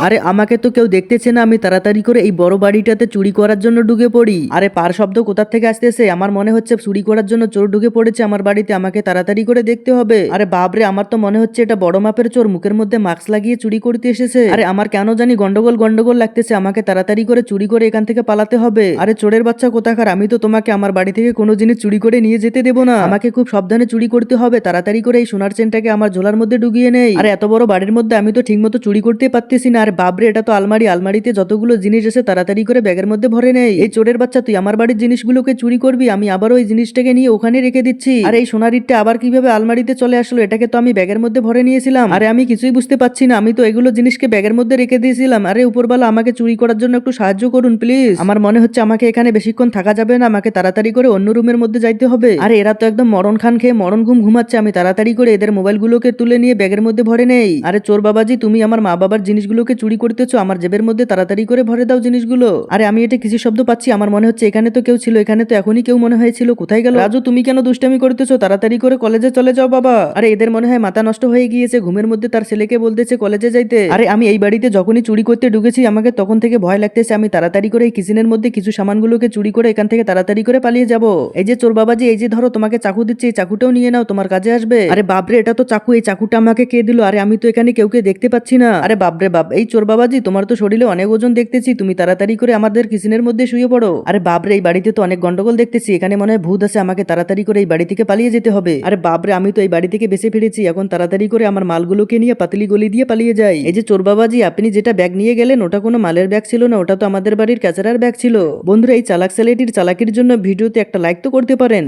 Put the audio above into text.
আরে আমাকে তো কেউ দেখতেছে না, আমি তাড়াতাড়ি করে এই বড় বাড়িটাতে চুরি করার জন্য ঢুকে পড়ি। আরে পার শব্দ কোথা থেকে আসতেছে? আমার মনে হচ্ছে চুরি করার জন্য চোর ঢুকে পড়েছে আমার বাড়িতে, আমাকে তাড়াতাড়ি করে দেখতে হবে। আরে বাপরে, আমার তো মনে হচ্ছে এটা বড় মাপের চোর, মুখের মধ্যে মাস্ক লাগিয়ে চুরি করতে এসেছে। আরে আমার কেন জানি গন্ডগোল গন্ডগোল লাগতেছে, আমাকে তাড়াতাড়ি করে চুরি করে এখান থেকে পালাতে হবে। আরে চোরের বাচ্চা কোথাকার, আমি তো তোমাকে আমার বাড়ি থেকে কোনো জিনিস চুরি করে নিয়ে যেতে দেবো না, আমাকে খুব সাবধানে চুরি করতে হবে। তাড়াতাড়ি করে এই সোনার চেনটাকে আমার ঝোলার মধ্যে ঢুকিয়ে নেই। আরে এত বড় বাড়ির মধ্যে আমি তো ঠিক মতো চুরি করতে পারতেছি না। আর বাপরে, এটা তো আলমারি, আলমারিতে যতগুলো জিনিস আছে তাড়াতাড়ি করে ব্যাগের মধ্যে ভরে নেই। এই চোরের বাচ্চা, তুই আমার বাড়ির জিনিসগুলোকে চুরি করবি, আমি আবার ওই জিনিসটাকে নিয়ে ওখানে রেখে দিচ্ছি। আর এই সোনার ইটটা আবার কিভাবে আলমারিতে চলে আসলো? এটাকে তো আমি ব্যাগের মধ্যে ভরে নিয়েছিলাম। আরে আমি কিছুই বুঝতে পারছি না, আমি তো এগুলো জিনিসকে ব্যাগের মধ্যে রেখে দিয়েছিলাম। আরে উপরওয়ালা, আমাকে চুরি করার জন্য একটু সাহায্য করুন প্লিজ। আমার মনে হচ্ছে আমাকে এখানে বেশিক্ষণ থাকা যাবে না, আমাকে তাড়াতাড়ি করে অন্য রুমের মধ্যে যাইতে হবে। আরে এরা তো একদম মরণ খান খেয়ে মরণ ঘুম ঘুমাচ্ছে, আমি তাড়াতাড়ি করে এদের মোবাইলগুলোকে তুলে নিয়ে ব্যাগের মধ্যে ভরে নেই। আরে চোর বাবাজি, তুমি আমার মা বাবার জিনিসগুলোকে চুরি করতেছো, আমার জেবের মধ্যে তাড়াতাড়ি করে ভরে দাও জিনিসগুলো। আরে আমি এটা কিছু শব্দ পাচ্ছি, আমার মনে হচ্ছে এখানে তো কেউ ছিল, এখানে তো এখনই কেউ মনে হয়েছিল। কোথায় গেল রাজু? তুমি কেন দুষ্টামি করতেছো? তাড়াতাড়ি করে কলেজে চলে যাও বাবা। আরে এদের মনে হয় মাথা নষ্ট হয়ে গিয়েছে, ঘুমের মধ্যে তার ছেলেকে বলতেছে কলেজে যাইতে। আরে আমি এই বাড়িতে যখনই চুরি করতে ঢুকেছি আমাকে তখন থেকে ভয় লাগতেছে, আমি তাড়াতাড়ি করে এই কিচেনের মধ্যে কিছু সামানগুলোকে চুরি করে এখান থেকে তাড়াতাড়ি করে পালিয়ে যাব। এই যে চোর বাবাজি, এই যে ধরো, তোমাকে চাকু দিচ্ছে, এই চাকুটাও নিয়ে নাও, তোমার কাজে আসবে। আরে বাপরে, এটা তো চাকু, এই চাকুটা আমাকে কে দিল? আরে আমি তো এখানে কেউকে দেখতে পাচ্ছি না। আরে বাপরে বাপ, এই চোর বাবাজি, তোমার তো শরীরে অনেক ওজন দেখতেছি, তুমি তাড়াতাড়ি করে আমাদের কিচেনের মধ্যে শুয়ে পড়ো। আরে বাপরে, এই বাড়িতে তো অনেক গন্ডগোল দেখতেছি, এখানে মনে হয় ভূত আছে, আমাকে তাড়াতাড়ি করে এই বাড়ি থেকে পালিয়ে যেতে হবে। আরে বাপরে, আমি তো এই বাড়ি থেকে বেঁচে ফিরেছি, এখন তাড়াতাড়ি করে আমার মালগুলোকে নিয়ে পাতলি গলি দিয়ে পালিয়ে যাই। এই যে চোর বাবাজি, আপনি যেটা ব্যাগ নিয়ে গেলেন ওটা কোনো মালের ব্যাগ ছিল না, ওটা তো আমাদের বাড়ির ক্যাচারার ব্যাগ ছিল। বন্ধুরা, এই চালাক ছেলেটির চালাকির জন্য ভিডিওতে একটা লাইক তো করতে পারেন।